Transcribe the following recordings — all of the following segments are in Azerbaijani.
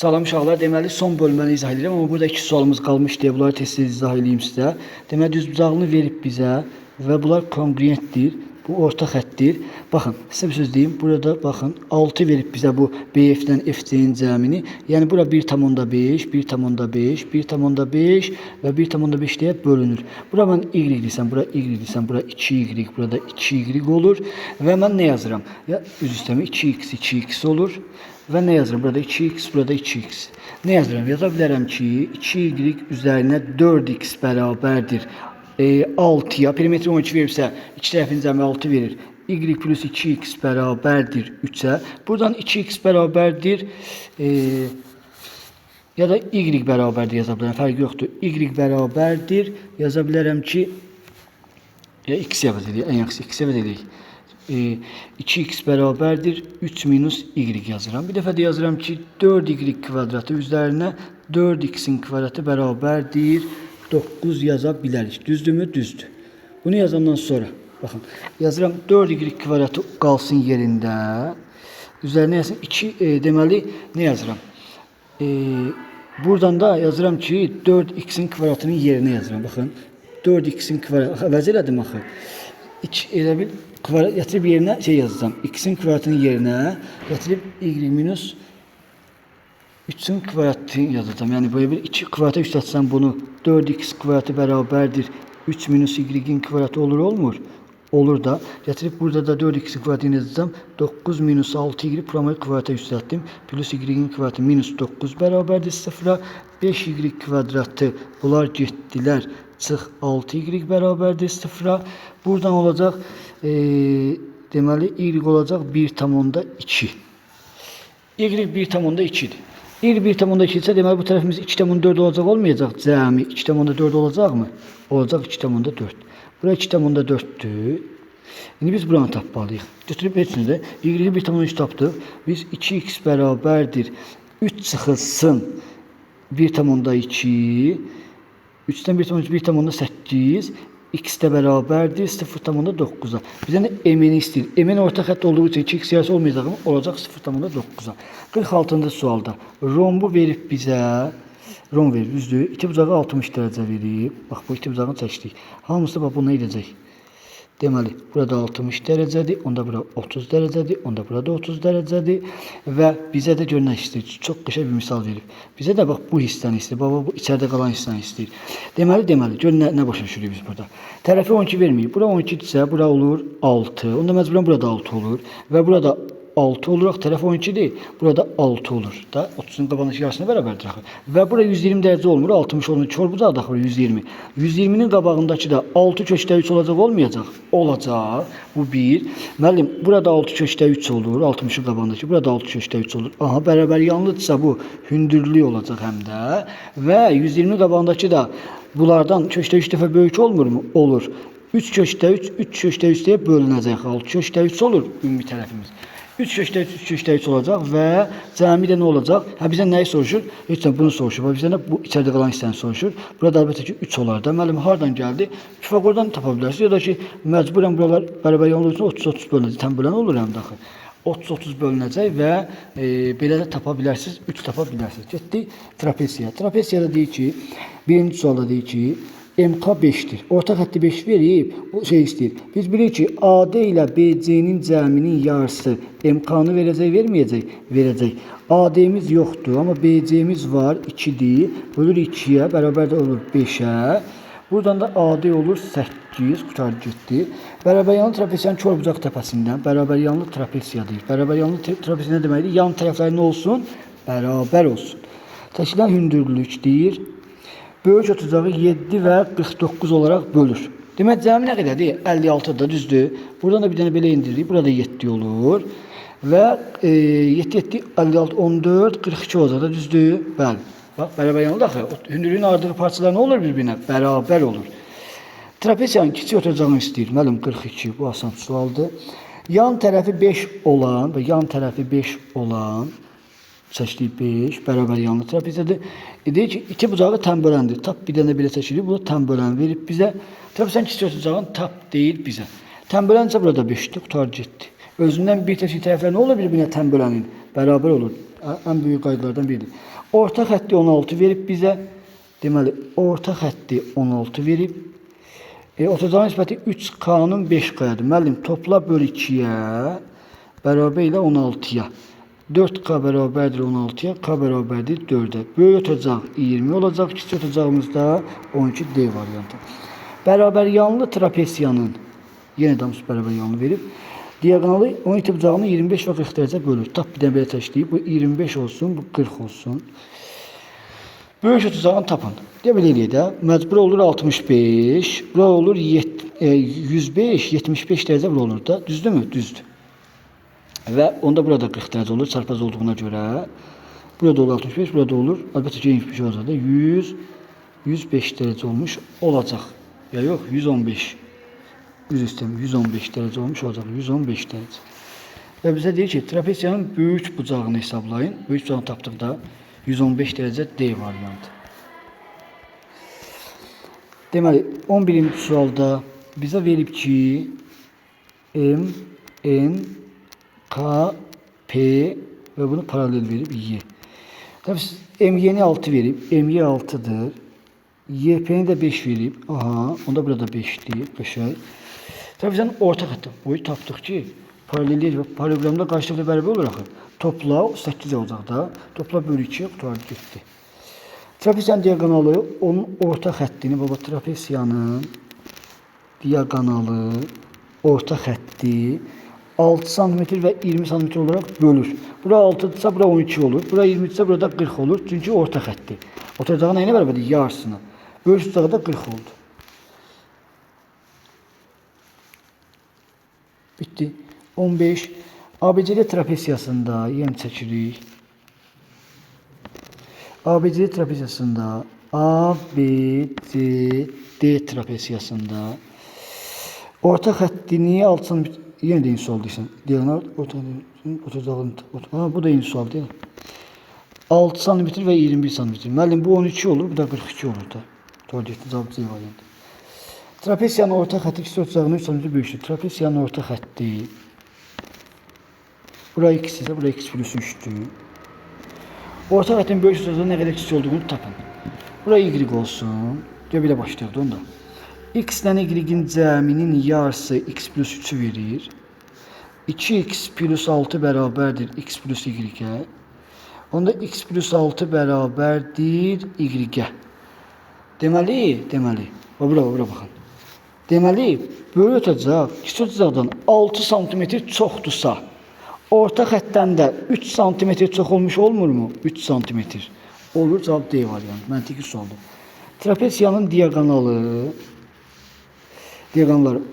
Salam uşaqlar, deməli son bölməni izah edirəm, amma burada 2 sualımız qalmış deyə bunları tez-tez izah edeyim sizə. Deməli düzbucaqlını verib bizə və bunlar kongruentdir. Bu orta xəttdir. Baxın, sizə bir söz deyim. Burada baxın 6 verib bizə bu BF-dən FC-nin cəmini. Yəni bura 1,5, 1,5, 1,5 və 1,5 deyə bölünür. Bura mən Y desəm, bura Y desəm, bura 2Y, burada 2Y olur və mən nə yazıram? Ya üz üstəmə 2x, 2x olur. Və nə yazıram? Burada 2x, burada 2x. Nə yazıram? Yaza bilərəm ki, 2y üzərinə 4x bərabərdir 6-ya. Perimetri 12 verirsə, iki tərəfin cəmi 6 verir. Y plus 2x bərabərdir 3-ə. Buradan 2x bərabərdir ya da y bərabərdir yaza bilərəm. Fərqi yoxdur. Y bərabərdir yaza bilərəm ki, x əvəz edək, ən yaxşı x əvəz edək. 2x bərabərdir 3 minus y yazıram. Bir dəfə də yazıram ki 4y kvadratı üzərinə 4x'in kvadratı bərabərdir 9 yaza bilərik. Düzdürmü? Düzdür. Bunu yazandan sonra baxın, yazıram 4y kvadratı qalsın yerində. Üzərinə yazsın 2 deməli nə yazıram? Buradan da yazıram ki 4x'in kvadratının yerinə yazıram. Baxın 4x'in kvadratı əvəz elədim axı. Elə bil kvadrat gətirib yerinə şey yazacağım. X'in kvadratının yerinə gətirib y minus 3'ün kvadratını yazacağım. Yəni böyle bir 2 kvadrata üstətsəm bunu 4x kvadratı bərabərdir 3 minus y'in kvadratı olur, olmur? Olur da. Gətirib burada da 4x kvadratını yazacağım. 9 minus 6y promoyu kvadrata üstətdim. Plus y'in kvadratı minus 9 bərabərdir 0'a. 5y kvadratı bunlar getdilər. Çıx 6y bərabərdir 0'a. Buradan olacaq deməli y olacaq 1,2. Y 1,2'dir. Y 1,2 ise deməli bu tərəfimiz 2,4 olacaq, olmayacaq. Cəmi 2,4 olacaqmı? Olacaq 2,4. Bura 2,4'dür. İndi biz buranı tapmalıyıq. Götürüb hepsini də y 1,3 tapdıq. Biz 2x bərabərdir 3 çıxılsın 1,2. 3'dən 1,8. X də bərabərdir 0,9'a. Bizdən m'ni istəyir. M'in orta xətt olduğu üçün 2x yarısı olmayacaq mı? Olacaq 0,9'a. 46-cı sualda rombu verib bizə, rom verir, düzdür. İti bucağı 60 dərəcə verib. Bax, bu iti bucağını çəkdik. Hamısı da buna edəcək. Deməli, burada 60 dərəcədir, onda bura 30 dərəcədir, onda burada 30 dərəcədir və bizə də görünək istəyir. Çox qəşəng bir misal verib. Bizə də bax bu hissəni istəyir, baba bu içəridə qalan hissəni istəyir. Deməli, görün nə başa düşürük biz burada. Tərəfi 12 verməyib. Bura 12 isə bura olur 6. Onda məcburən burada 6 olur və burada 6 oluraq tərəf 12'dir. Burada 6 olur da 30'un qabağındakı yarısına bərabərdir axı. Və bura 120 dərəcə olmur, 60 olmur. Kör bucaq da 120. 120'nin qabağındakı da 6 köşdə 3 olacaq, olmayacaq? Olacaq. Bu 1. Müəllim, burada 6 köşdə 3 olur, 60'ın qabağındakı. Burada 6 köşdə 3 olur. Aha, bərabər yanlıdırsa bu hündürlük olacaq həm də. Və 120'nin qabağındakı da bunlardan köşdə 3 dəfə böyük olmurmu? Olur. 3 köşdə 3, 3 köşdə 3 deyə bölünəcək. 6 köşdə 3 olur ümumi tərəfimiz. 3 köşdə 3, 3 köşdə 3 olacaq və cəmi də nə olacaq? Hə, bizdən nəyi soruşur? Heç də bunu soruşur. Bizdən də bu içəridə qalan hissəni soruşur. Burada əlbəttə ki 3 olar da. Müəllim, hardan gəldi? Pifaqordan tapa bilərsiniz. Ya da ki, məcburən buralar bərabər yanlı üçün 30-30 bölünəcək. Təm bölən olur həm də axı. 30-30 bölünəcək və belə də tapa bilərsiniz. 3 tapa bilərsiniz. Getdik trapesiya. Trapesiyada deyir ki, birinci sualda deyir ki, MK 5'dir. Orta xətti 5 verib, bu şey istəyir. Biz bilirik ki, AD ilə BC-nin cəminin yarısı MK-nı verəcək, verməyəcək? Verəcək. AD-miz yoxdur, amma BC-miz var, 2'dir. Bölür 2'yə, bərabər də olur 5'ə. Buradan da AD olur 8, qutarı getdi. Bərabər yanlı trapesiyanın kör bucaq təpəsindən bərabər yanlı trapesiya deyir. Bərabər yanlı trapesiya nə deməkdir? Yan tərəfləri nə olsun? Bərabər olsun. Təşkilən hündürlük deyir. Böyük otuzağı 7 və 49 olaraq bölür. Demək, cəmi nə qədərdir? 56 da düzdür. Buradan da bir dənə belə indiririk. Burada 7 olur. Və 7, 56, 14, 42 olacaq da düzdür. Bəli. Bax, bərabər yanıldı axı. Hündürlüyün ardığı parçalar nə olur bir-birinə? Bərabər olur. Trapesiyanın kiçik oturacağını istəyir. Müəllim, 42. Bu asan sualdır. Yan tərəfi 5 olan və yan tərəfi 5 olan seçdik 5, bərabər yanlı trapesiyadır. Deyir ki, iti bucağı təm böləndir. Tap bir dənə belə seçilir. Bu da təm bölən verib bizə. Trapesiyanın kiçik oturacağını tap deyil bizə. Təm bölən isə burada 5'dir. Qutar getdi. Özündən bir tərəflər nə olur bir-birinə təm bölənin? bərabər olur. Ən böyük qaydalardan biridir. Orta xətti 16 verib bizə. Deməli, orta xətti 16 verib. Oturacağın nisbəti 3K-nın 5K-dır. Müəllim, topla böl 2-yə bərabər ilə 16-ya. 4K bərabərdir 16-ya, K bərabərdir 4-ə. Böyük oturacaq 20 olacaq, kiçik oturacağımızda 12D variantı. Bərabər yanlı trapesiyanın, yenə də bərabər yanlı verib, diaqonalı 12 bucağını 25 və 40 dərəcə bölür. Tap bir dənə belə təşləyib, bu 25 olsun, bu 40 olsun. Böyük oturacağını tapın. Deyə belə də, məcbur olur 65, bura olur 105, 75 dərəcə bura olur da, düzdürmü? Düzdür. Və onda burada 40 dərəcə olur, çarpaz olduğuna görə. Burada olur 65, burada olur, əlbəttə ki, 75 olacaq da, 105 dərəcə olmuş olacaq. Ya yox, 115. Üz üstəm, 115 dərəcə olmuş olacaq, 115 dərəcə. Və bizə deyir ki, trapesiyanın böyük bucağını hesablayın. Böyük bucağını tapdıqda 115 dərəcə D variantı. Deməli, 11-ci sualda bizə verib ki, M, N, K, P və bunu paralel verib Y. Tabii MY'ni 6 verib, MY 6'dır. YP'ni də 5 verib. Aha, onda burada 5'dir. Qəşəng. Tabii bizdən orta xətti boyu tapdıq ki, paralelliyə və paralelogramda qarşılıqlı bərabər olur axı. Topla 8 olacaq da. Topla bölü 2 qutardı getdi. Trapesiyanın diaqonalı onun orta xəttini, baba trapesiyanın diaqonalı orta xətti 6 cm və 20 cm olaraq bölür. Bura 6-dırsa bura 12 olur. Bura 20-dirsə burada 40 olur. Çünki orta xətti. Oturacağı nəyinə bərabərdir? Yarısına. Böyük tutağı da 40 oldu. Bitti. 15. ABCD trapesiyasında yenə çəkirik. ABCD trapesiyasında ABCD trapesiyasında orta xəttini 6 cm yenə də eyni sual deyirsən. Diaqonal bu da eyni sual deyil. 6 cm və 21 cm. Müəllim bu 12 olur, bu da 42 olur da. Doğru deyirsən, cavab C variantı. Trapesiyanın orta xətti ikisi oturacağının 3 cm böyükdür. Trapesiyanın orta xətti bura x isə bura x plus 3'dür. Orta xəttin böyük oturacağının nə qədər kiçik olduğunu tapın. Bura y olsun. Deyə belə başlayaq da onda. X ilə y-in cəminin yarısı x plus 3'ü verir. 2x plus 6 bərabərdir x plus y-ə. Onda x plus 6 bərabərdir y-ə. Deməli, bura baxın. Deməli, böyük oturacaq, kiçik oturacaqdan 6 cm çoxdursa, orta xəttdən də 3 cm çox olmuş olmurmu? 3 cm. Olur, cavab D variantı. Məntiqi sualdır. Trapesiyanın diaqonalları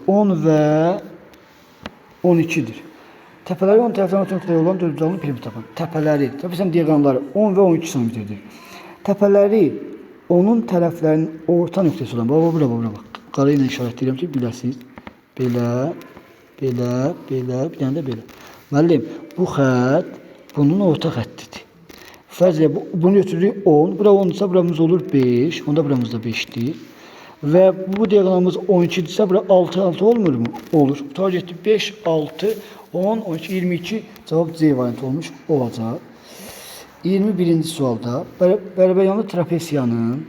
10 və 12'dir. Təpələri 10 tərəfdən oturmaqda olan dördbucaqlı primi tapın. Təpələri, trapesiyanın diaqonalları 10 və 12 cm-dir. Təpələri onun tərəflərinin orta nöqtəsi olan, bura bax. Qara ilə işarətləyirəm ki, biləsiniz. Belə, bir dənə də belə. Müəllim, bu xətt bunun orta xəttidir. Fərzlə bunu götürürük 10, bura 10-dırsa buramız olur 5, onda buramız da 5'dir. Və bu diaqonalımız 12'dirsə bura 6 olmur mu? Olur. Tutar getdi 5, 6, 10, 12, 22 cavab C variantı olmuş olacaq. 21-ci sualda bərabəryanlı trapesiyanın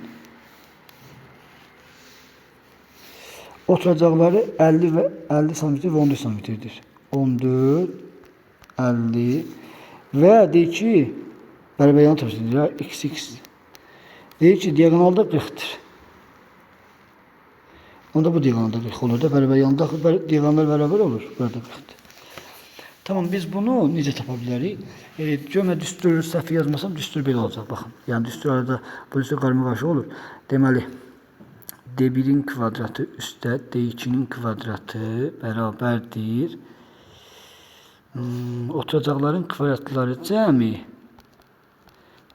oturacaqları 50 cm və 14 cm-dir. 14, 50 və deyir ki, bərabəryanlı trapesiyanın x. Deyir ki, diaqonalda 40'dır. Onda bu diaqonalda 40 olur da, bərabəryanlı diaqonallar bərabər olur. Burada 40'dır. Tamam, biz bunu necə tapa bilərik? Cömə düstur səhv yazmasam, düstur belə olacaq. Baxın, yəni düstur arada bu düstur qarşı olur. Deməli, D1'in kvadratı üstə D2'nin kvadratı bərabərdir. Oturacaqların kvadratları cəmi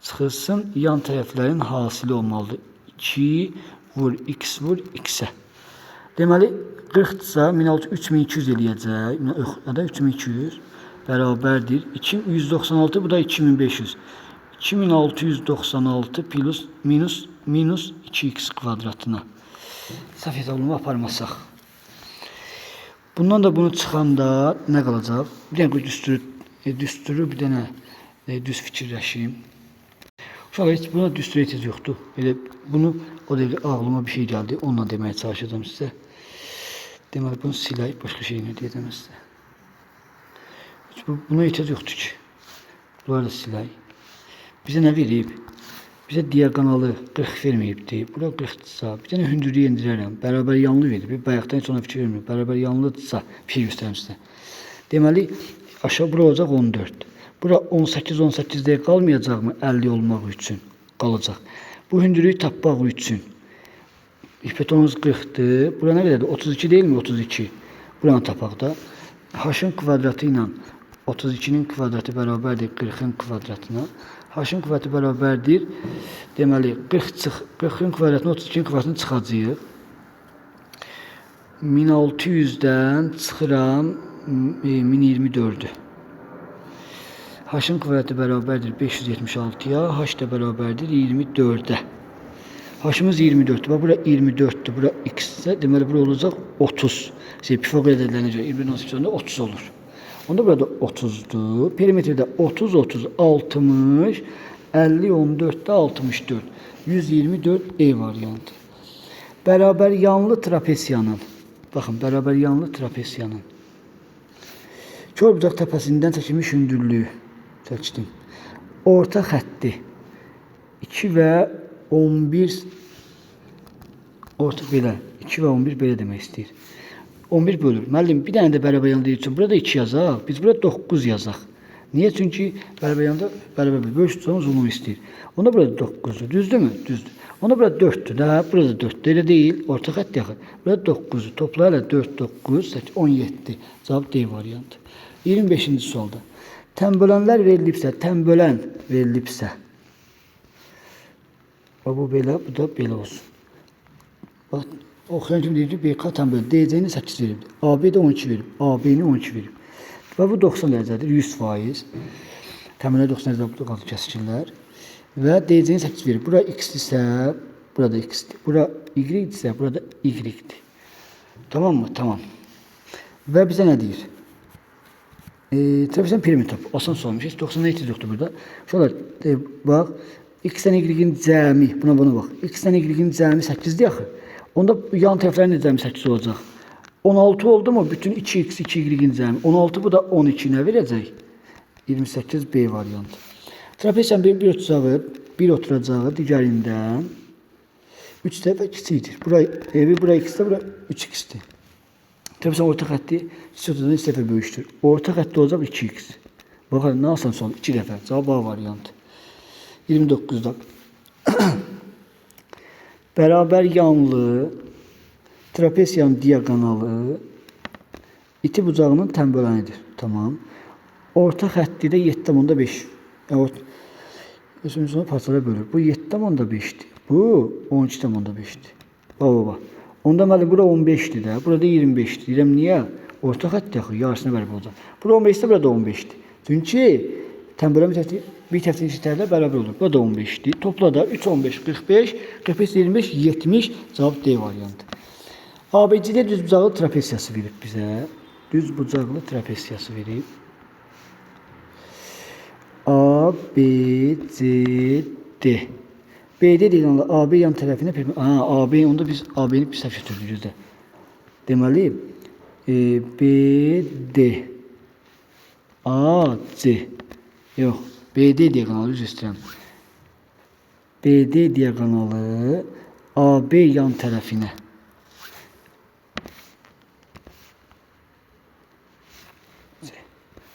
çıxılsın, yan tərəflərin hasili olmalıdır. 2 vur x vur x-ə. Deməli, 40-dırsa 3200 eləyəcək. Ya da 3200 bərabərdir. 196, bu da 2500. 2696 plus minus 2x kvadratına. Səhv hesablamı aparmasaq. Bundan da bunu çıxanda nə qalacaq? Bir dənə düsturu bir dənə Düz fikirləşim. Uşaq heç buna düz ehtiyac yoxdur. Elə bunu o dəqiqə ağlıma bir şey gəldi. Onunla deməyə çalışacağım sizə. Deməli bunu silək, başqa şey nə deyəcəm sizə. Buna ehtiyac yoxdur ki. Bunları da silək. Bizə nə verib? Bizə diaqonalı 40 verməyibdi. Bura 40-dırsa, bir dənə hündürlüyü endirərəm. Bərabər yanlı verib. Bayaqdan heç ona fikir vermirəm. Bərabər yanlıdırsa fikir göstərim sizə. Deməli aşağı bura olacaq 14. Bura 18-18-dəyə qalmayacaqmı 50 olmaq üçün? Qalacaq. Bu hündürlüyü tapmaq üçün. Hipotenuz 40'dır. Bura nə qədərdir? 32 deyilmi? 32. Buranı tapaq da. H-ın kvadratı ilə 32'nin kvadratı bərabərdir 40'ın kvadratına. H-ın kvadratı bərabərdir. Deməli 40'ın kvadratını 32'nin kvadratını çıxacağıq. 1600'dən çıxıram 1024'ü. H-ın kvadratı bərabərdir 576'ya. H da bərabərdir 24'ə. H-ımız 24'dür. Bax, bura 24'dür. Bura x-də. Deməli, bura olacaq 30. Pifagor ədədlərinə görə 21 30 olur. Onda burada 30'dur. Perimetrdə 30, 30, 60, 50, 14'də 64. 124 E variantı. Bərabər yanlı trapesiyanın. Baxın, bərabər yanlı trapesiyanın. Körbucaq təpəsindən çəkilmiş hündürlüyü çəkdim. Orta xətti 2 və 11 orta belə 2 və 11 belə demək istəyir. 11 bölür. Müəllim bir dənə də bərabər yanlı deyil üçün burada 2 yazaq. Biz burada 9 yazaq. Niyə? Çünki bərabər yanında bərabər bölür tutmamız umum istəyir. Onda burada 9'dur. Düzdürmü? Düzdür. Onda burada 4'dür. Daha burada 4'dür. Elə deyil. Orta xətt yaxın. Burada 9'dur. Toplayla 4, 9, 17. Cavab D variantı. 25-ci sualda. Tənbölənlər verilibsə. Bu belə, bu da belə olsun. Bax, oxuyan kimi deyir ki, BK tənbölən DC-ni 8 veribdir. AB-də 12 verib. AB-ni 12 verib. Və bu 90 dərəcədir, 100%. Tənbölənlər 90 dərəcədir, qaldı kəsikirlər. Və DC-ni 8 verib. Bura x-dirsə, burada x-dir. Bura y-dirsə, burada y-dir. Tamam mı? Tamam. Və bizə nə deyir? Trapezin perimetri tapı. Asan sormuş. Heç 90'a ehtiyac yoxdur burada. Şöyle bax. X-dən y-in cəmi. Buna bax. X-dən y-in cəmi 8'dir axı. Onda yan tərəflərin cəmi 8 olacaq. 16 oldu mu? Bütün 2x, 2y-in cəmi. 16 bu da 12 nə verəcək? 28 B variantı. Trapezin bir oturacağı digərindən 3 dəfə kiçikdir. Bura x-də, bura 3x-dir. Trapezin orta xətti istiyorsanız 3 dəfə böyükdür. Orta xətti olacaq 2x. Baxın, nə asan son 2 dəfə. Cavab A variantı. 29'da. Bərabər yanlı trapesiyanın diaqonalı iti bucağının tənbölənidir. Tamam. Orta xətti də 7,5. Sonra parçalara bölür. Bu 7,5'dir. Bu 12,5'dir. Baba. Onda məli bura 15'dir də. Burada 25'dir. Deyirəm niyə? Orta xətt yaxı yarısına bərabər olacaq. Bura 15'dir, burada 15'dir. Çünki tənbölən bir tərəfdən eşitlərlə bərabər olur. Bu da 15'dir. Topla da 3, 15, 45, 45, 25, 70. Cavab D variantı. ABC-də düz bucaqlı trapesiyası verib bizə. Düz bucaqlı trapesiyası verib. A, B, C, D. B'de deyil, AB yan tərəfinə AB, onda biz AB-ni bir səhv götürdük də. Deməli, BD AC. Yox, BD diaqonalı üzr istəyirəm. BD diaqonalı AB yan tərəfinə.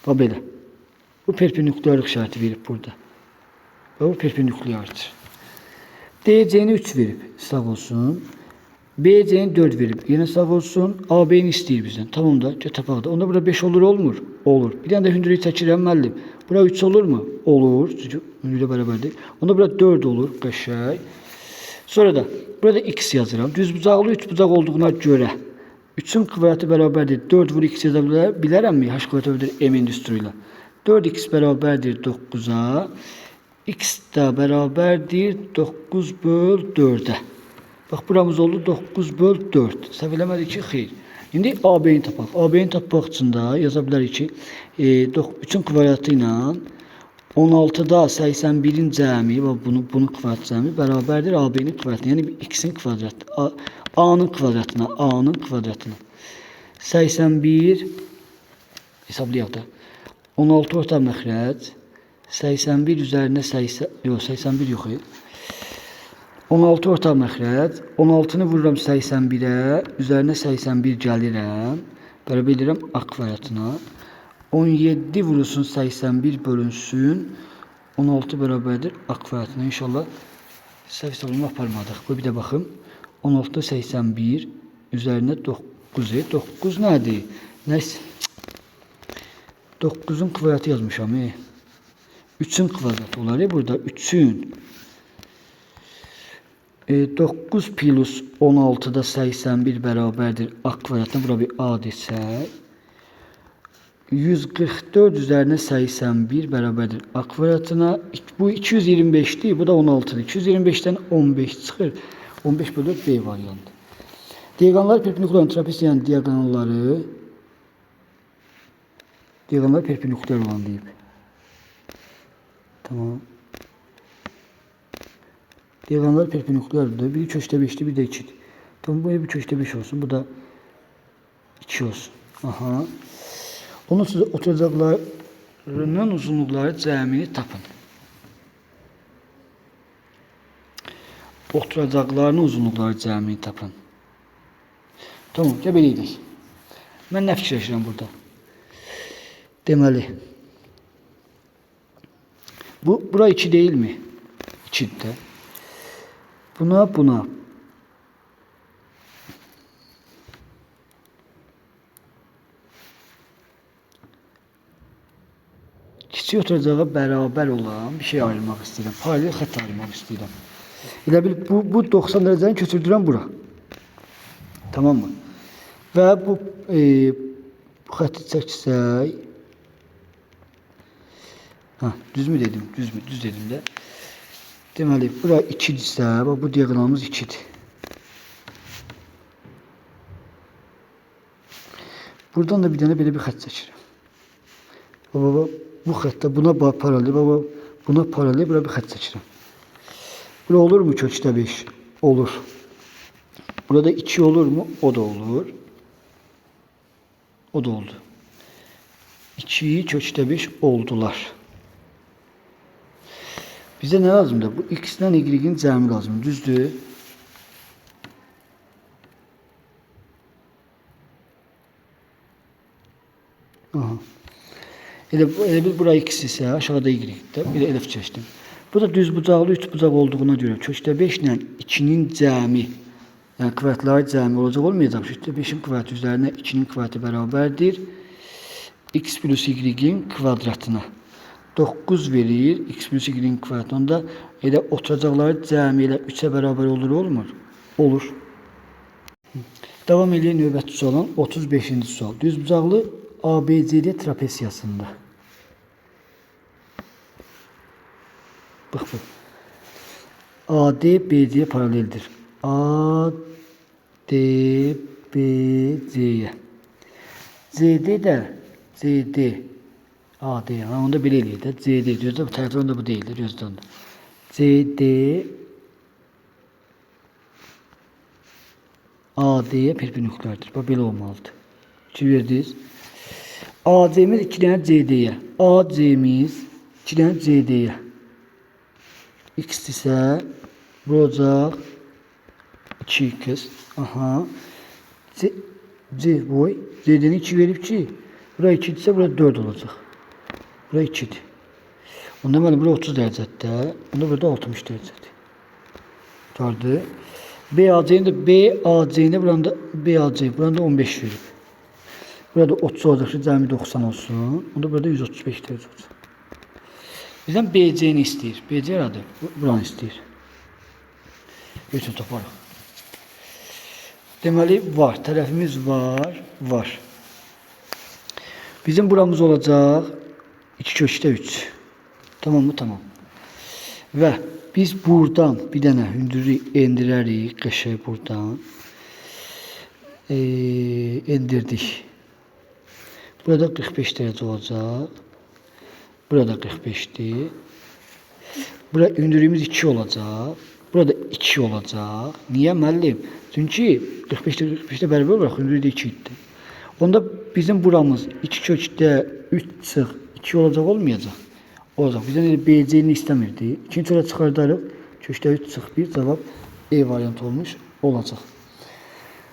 Bax belə. Bu perpendikularlıq işarəti verib burada. Bu perpendikulardır. DC'ni 3 verib, sağ olsun. BC'ni 4 verib, yine sağ olsun. AB'ni istəyir bizdən. Tamam da, tapaq da. Onda burada 5 olur, olmur? Olur. Bir dənə də hündürlüyü çəkirəm, müəllim. Bura 3 olur mu? Olur. Çünki hündürlüyə bərabərdir. Onda burada 4 olur, qəşəng. Sonra da burada x yazıram. Düz bucaqlı 3 bucaq olduğuna görə 3'ün kvadratı bərabərdir. 4 vur x yaza bilərəmmi? H kvadratı bərabərdir m endüstri ilə. 4x bərabərdir 9'a. X da bərabərdir 9 böl 4'ə. Bax, buramız oldu 9 böl 4. Səhv eləmədik ki, xeyr. İndi AB-ni tapaq. AB-ni tapmaq üçün də yaza bilərik ki, 3'ün kvadratı ilə 16'da 81'in cəmi və bunun kvadrat cəmi bərabərdir AB-nin kvadratına. Yəni x-in kvadratı, A-nın kvadratına. 81 hesablayaq da. 16 orta məxrəc 81 üzərinə 81 yox. 16 orta məxrəc 16-nı vururam 81-ə, üzərinə 81 gəlirəm. Bərabər edirəm A kvadratına. 17 vurulsun 81 bölünsün 16 bərabərdir A kvadratına. İnşallah səhv hesablama aparmadıq. Bu bir də baxım. 16 81 üzərinə 9. 9 nədir? Nəsə 9'un kvadratı yazmışam. 3'ün kvadratı olar burada. 3'ün 9 plus 16'da 81 bərabərdir A kvadratına. Bura bir A desək. 144 üzerine 81 beraberdir A kvadratına. Bu 225'ti. Bu da 16'dır. 225'ten 15 çıkır. 15 bölü 4 B variantı. Diagonallar perpendiküler trapez yani diagonallar perpendiküler olan deyip. Tamam. Diagonallar perpendikülerdir. Biri köşte 5'ti, bir de 2'di. Tamam, bu bir köşte 5 olsun. Bu da 2 olsun. Aha. Onun size oturacaklarının uzunlukları cəmini tapın. Oturacaklarının uzunlukları cəmini tapın. Tamam, belə edirik. Mən nə fikirləşirəm burada? Deməli, bura 2 değil mi? 2'dir də. Buna. Kiçik oturacağa bərabər olan bir şey ayırmaq istəyirəm. Paralel xətt ayırmaq istəyirəm. Elə bil bu 90 dərəcəni köçürdürəm bura. Tamam mı? Və bu xətti çəksək. Düz mü dedim? Düz dedim də. Deməli, bura 2'dirsə, bu diagonalımız 2'dir. Buradan da bir dənə belə bir xətt çəkirəm. Baba, bu xəttə buna paralel, buna paralel bura bir xətt çəkirəm. Bura olur mu köçdə 5? Olur. Burada 2 olur mu? O da olur. O da oldu. 2'yi köçdə 5 oldular. Bize ne lazımdır? Bu x'den y'in cəmi lazım. Düzdür? Aha. Elə bir bura x ise aşağıda y'də bir də elif çəkdim. Bu da düz bucaqlı 3 bucaq olduğuna görə köçdə 5 ilə 2'nin cəmi, yəni kvadratları cəmi olacaq olmayacaq. Köçdə 5'in kvadratı üzərinə 2'nin kvadratı bərabərdir. X plus y'in kvadratına. 9 verir. X plus y'in kvadratında elə oturacaqları cəmi ilə 3'ə bərabər olmur? Olur. Davam edən növbəti sual 35-ci sual. Düzbucaqlı ABCD trapesiyasında. Bax bu. AD BC'ye paraleldir. AD BC'ye. CD də CD AD. Onda belə eləyir də. CD düzdür. Bu tərəfdən də bu deyildir. Düzdür. CD AD'ye perpendikülerdir. Bu belə olmalıdır. 2 verdiniz. AC'miz 2 dənə CD'ye. AC'miz 2 dənə CD'ye. X ise vuracaq 2x. Aha. C boy. C'den 2 verib ki. Bura 2 ise bura 4 olacaq. Bura 2'dir. Onda deməli bura 30 dərəcədə. Onda burada 60 dərəcədir. Gördü. BAC'nin BAC'nin buranda BAC buranda 15 verib. Burada 30 olacaq ki, cəmi 90 olsun. Onda burada 135 dərəcə olacaq. Bizdən BC'ni istəyir. BC aradı. Buranı istəyir. Bütün toparıq. Deməli var. Tərəfimiz var. Bizim buramız olacaq 2 köşkdə 3. Tamam mı? Tamam. Və biz buradan bir dənə hündürlük endirərik. Qəşəng buradan. Endirdik. Burada 45 dərəcə olacaq. Burada 45'dir. Burada hündürlüğümüz 2 olacaq. Burada 2 olacaq. Niyə müəllim? Çünki 45'te bərabər olaraq hündürlüyü də 2 idi. Onda bizim buramız 2 kökdə 3 çıx 2 olacaq olmayacaq. Olacaq. Bizdən elə BC-ni istəmirdi. İkinci olaraq çıxardarıq. Kökdə 3 çıx 1 cavab E variantı olmuş olacaq.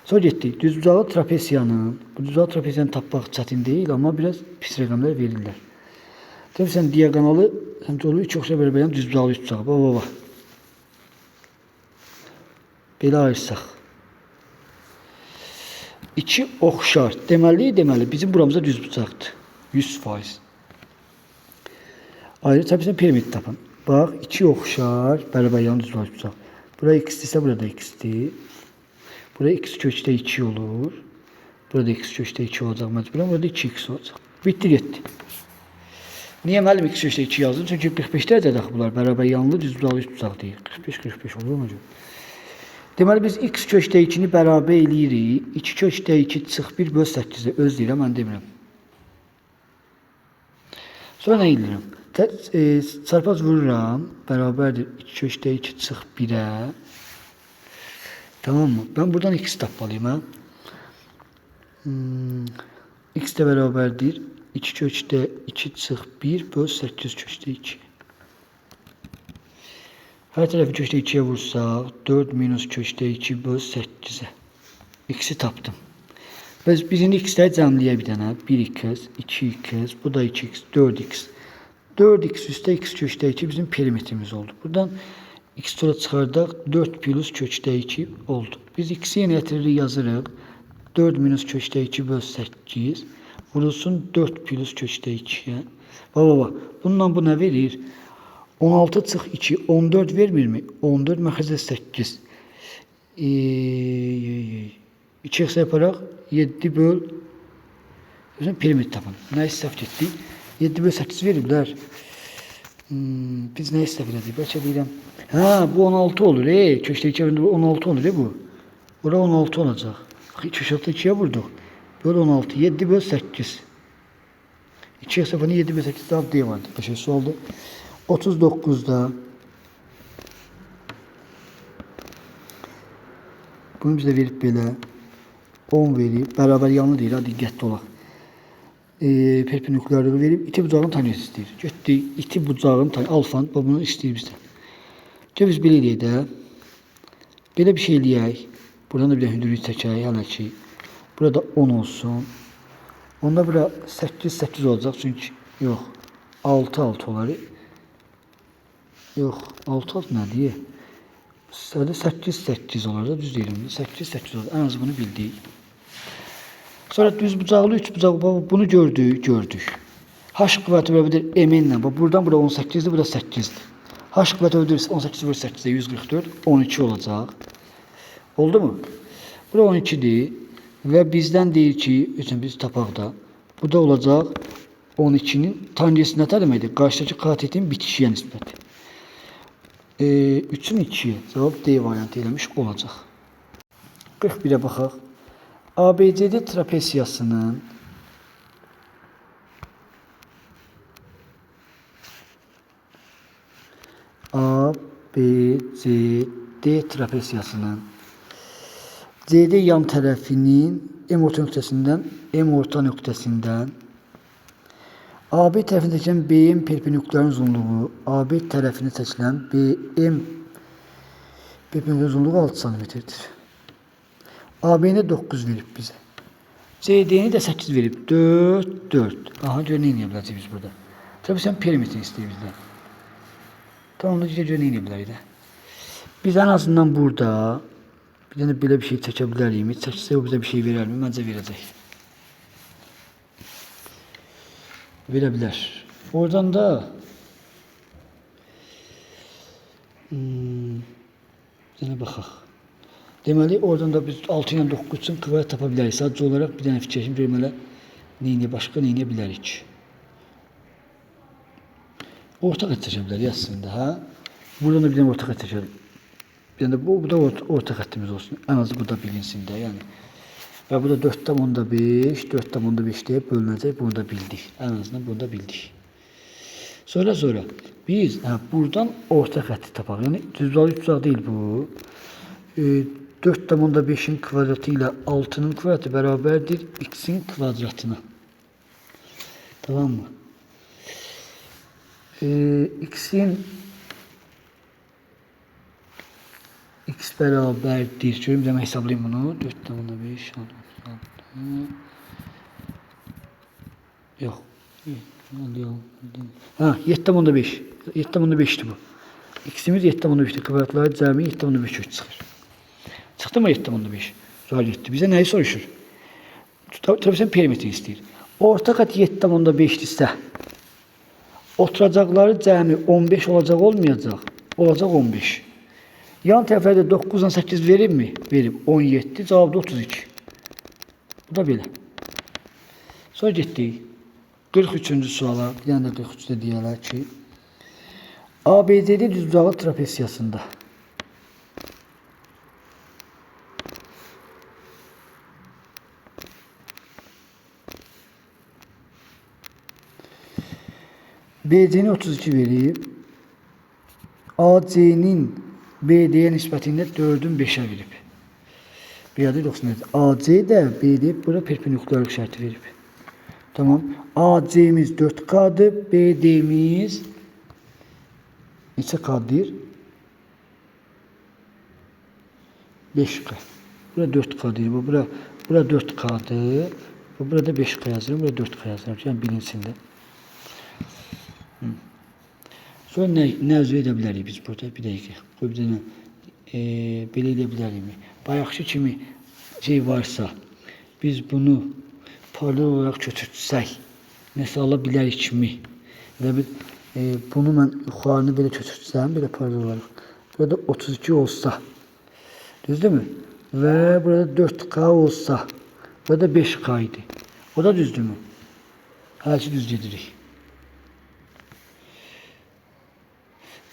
Sonra getdik. Düzbucaqlı trapesiyanın, bu düzbucaqlı trapesiyanı tapmaq çətin deyil, amma biraz pis rəqəmlər verirlər. Tabii sən diaqonalı, sən olur 2 oxşar bərabərləyən düzbucaqlı üçbucağı. Baba. Belə ayırsaq. 2 oxşar. Deməli bizim buramızda düzbucaqdır. 100%. Ayrı tabii sən piramid tapın. Bax, 2 oxşar bərabərləyən düzbucaqlı üçbucaq. Bura x-dirsə, burada x-dir. Burada x kökdə 2 olur. Burada x kökdə 2 olacaq məcburən. Burada 2x olacaq. Bitdi, getdi. Niyə müəllim x kökdə 2 yazdım? Çünki 45 dərəcədə bunlar bərabər yanlı düzbucaqlı üçbucaq deyil. 45 olur mu? Deməli biz x kökdə 2-ni bərabər eləyirik. 2 kökdə 2 çıx 1 böl 8-də. Öz deyirəm, mən demirəm. Sonra nə edirəm? Çarpaz vururam. Bərabərdir 2 kökdə 2 çıx 1-ə. Tamam mı? Ben buradan x tapmalıyım ha. X de beraberdir. 2 kökdə 2 çıx 1 böl 8 kökdə 2. Hər tərəfi kökdə 2'ye vursaq 4 minus kökdə 2 böl 8'e. X'i tapdım. Biz indi x'ləri cəmləyə bir dənə. 1x, 2x, bu da 2x, 4x. 4x üstə x kökdə 2 bizim perimetrimiz oldu. Buradan x sonra çıxardaq 4 plus kökdə 2 oldu. Biz x'i yenə yetiririk, yazırıq. 4 minus kökdə 2 böl 8 vurulsun 4 plus kökdə 2'yə. Baba, bununla bu nə verir? 16 çıx 2, 14 vermirmi? 14 məxrəcə 8. 2 x yaparaq 7 böl piramid tapın. Nə istəf getdik? 7 böl 8 veriblər. Biz nə istəf elədik? Bəlkə deyirəm. Ha, bu 16 olur. Kökdə 2 bu 16 olur bu. Bura 16 olacaq. Kökdə 2'ye vurduq. Böl 16. 7 böl 8. 2 x yapanı 7 böl 8 cavab D vardı. Başa oldu. 39'da bunu bizə verib belə 10 verib. Bərabər yanlı deyil. Diqqətli olaq. Perpendikularlığı verib. İti bucağın tanesi istəyir. Getdik. İti bucağın tanesi. Alfanı bunu istəyir bizdən. Biz belə eləyək də. Belə bir şey eləyək. Buradan da bir hündürlük çəkək. Hələ ki. Burada 10 olsun. Onda bura 8 olacaq. Çünki yox. 6 olar. Yox. 6 nədir? Sadə 8 olar da düz deyirəm. 8 olar. Ən az bunu bildik. Sonra düz bucaqlı, üç bucaqlı bunu gördük. H qüvvəti bərabərdir m ilə. Buradan bura 18'dir, bura 8'dir. H qüvvəti bərabərdir 18 vur 8'də 144, 12 olacaq. Oldu mu? Bura 12'dir və bizdən deyir ki, biz tapaq da. Bu da olacaq 12'nin tanesi nə deməkdir? Qarşıdakı katetin bitişiyə nisbəti. 3'ün 2'ye cavab D variantı eləmiş olacaq. 41'e baxaq. ABCD trapesiyasının ABCD trapesiyasının CD yan tərəfinin M orta nöqtəsindən AB tərəfində çəkilən BM perpendikularının uzunluğu AB tərəfində çəkilən BM perpendikularının uzunluğu 6 cm-dir. AB'ni 9 verib bizə. CD'ni də 8 verib. 4. Aha, görə nə eləyə biləcək biz burada? Tabii sən perimetrini istəyir bizdən. Tamam da görə nə eləyə bilərik də. Biz ən azından burada bir dənə belə bir şey çəkə bilərik. Çəksə o bizə bir şey verərmi? Məncə verəcək. Verə bilər. Oradan da bir dənə baxaq. Deməli, oradan da biz 6 ilə 9 üçün qıvayət tapa bilərik. Sadəcə olaraq bir dənə fikirləşim vermələ başqa nə edə bilərik. Ortaq xətt çəkə bilərik əslində, hə? Buradan da bir dənə ortaq xətt çəkərik. Bir dənə bu da ortaq xəttimiz olsun. Ən azı bu da bilinsin də, yəni. Və bu da 4,5 deyə bölünəcək. Bunu da bildik. Ən azından bunu da bildik. Sonra biz buradan orta xətti tapaq. Yəni düzbucağı üçbucaq deyil bu. 4,5'in kvadratı ile 6'nın kvadratı beraberdir x'in kvadratına. Tamam mı? X'in x beraberdir. Şöyle bir zaman hesaplayayım bunu. 4,5 yok. 7,5. 7,5'ti bu. X'imiz 7,5'ti. Kvadratları cəmi 7,5 çıxır. Çıxdı mı 7,5? Sual getdi. Bizə nəyi soruşur? Tabii sən perimetri istəyir. Orta xətt 7,5'dirsə, oturacaqları cəmi 15 olacaq, olmayacaq? Olacaq 15. Yan tərəflərdə 9 ilə 8 verir mi? Verir. 17. Cavab da 32. Bu da belə. Sonra getdik. 43-cü suala. Bir dənə də 43-də deyərlər ki, ABCD düzbucağı trapesiyasında BC'nin 32 verib, AC'nin BD'ye nisbətində 4'ün 5'ə verib. BD 90 verib. AC də BD bura perpendikularlık şərti verib. Tamam. AC'miz 4K'dır, BD'miz neçə K'dir? 5K. Bura 4K'dir. Bura 4K'dır. Burada 5K yazırım. Burada 4K yazırım. Yəni bilinçində. Sonra nə əldə edə bilərik biz burada? Bir dəqiqə. Qoy bir dənə belə edə bilərikmi? Bayaqki kimi şey varsa, biz bunu paralel olaraq götürsək, nəsə ala bilərikmi? Və bunu mən yuxarını belə götürsəm, belə paralel olaraq. Burada 32 olsa, düzdürmü? Və burada 4K olsa, burada 5K idi. O da düzdürmü? Hər şey düz gedirik.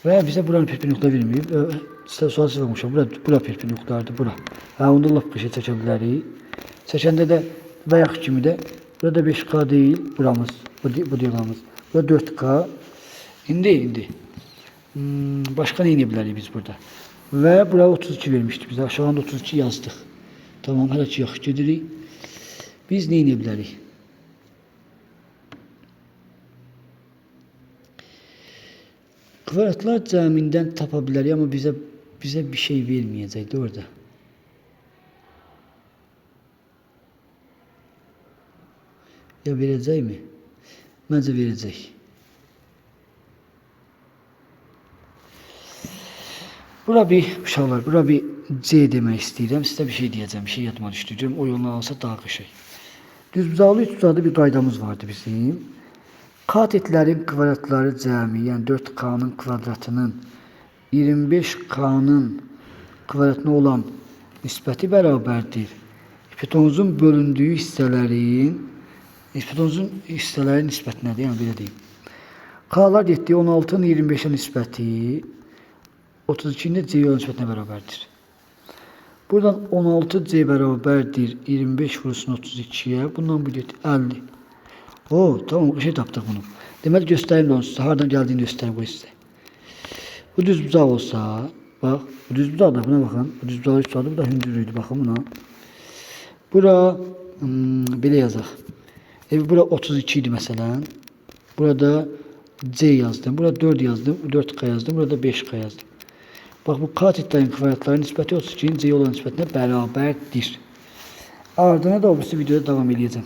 Və bizə buranın perpendikular verməyib. Sual sormuşam. Bura perpendikulardır, bura. Onda lap bir şey çəkə bilərik. Çəkəndə də bayaq kimi də burada 5K deyil, buramız, bu diyorlarımız. Burada 4K. İndi. Başqa nə edə bilərik biz burada? Və bura 32 vermişdi bizə. Aşağıda 32 yazdıq. Tamam, hələ ki yaxşı gedirik. Biz nə edə bilərik? Kvadratlar cəmindən tapa bilərik, amma bizə bir şey verməyəcəkdir orada. Ya verəcəkmi? Məncə verəcək. Bura bir C demək istəyirəm. Sizə bir şey deyəcəm, bir şey yadıma düşdü. Görüm o yolla alsa daha qəşəng. Düzbucaqlı üçbucaqda bir qaydamız vardı bizim. Katetlərin kvadratları cəmi, yəni 4K'nın kvadratının 25K'nın kvadratına olan nisbəti bərabərdir. Hipotenuzun bölündüyü hissələrin nisbəti nədir? Yəni belə deyim. K'lar getdiyi 16'nın 25'ə nisbəti 32'nin C olan nisbətinə bərabərdir. Buradan 16C bərabərdir 25 vurulsun 32'yə. Bundan bu getdi 50. Tamam, bir şey tapdık bunu. Deməli göstərim də onsuz. Hardan gəldiyini göstərim bu sizə. Bu düzbucaq olsa, bax, bu düzbucaq da buna baxın. Bu düzbucaq üçbucaqdır, bu da hündürlüydü, baxın buna. Bura belə yazaq. Bura 32 idi məsələn. Burada C yazdım. Burada 4 yazdım. 4K yazdım. Burada 5K yazdım. Bax, bu katetlərin kvadratları nisbəti 32'nin C olan nisbətinə bərabərdir. Ardına da o videoda davam edəcəm.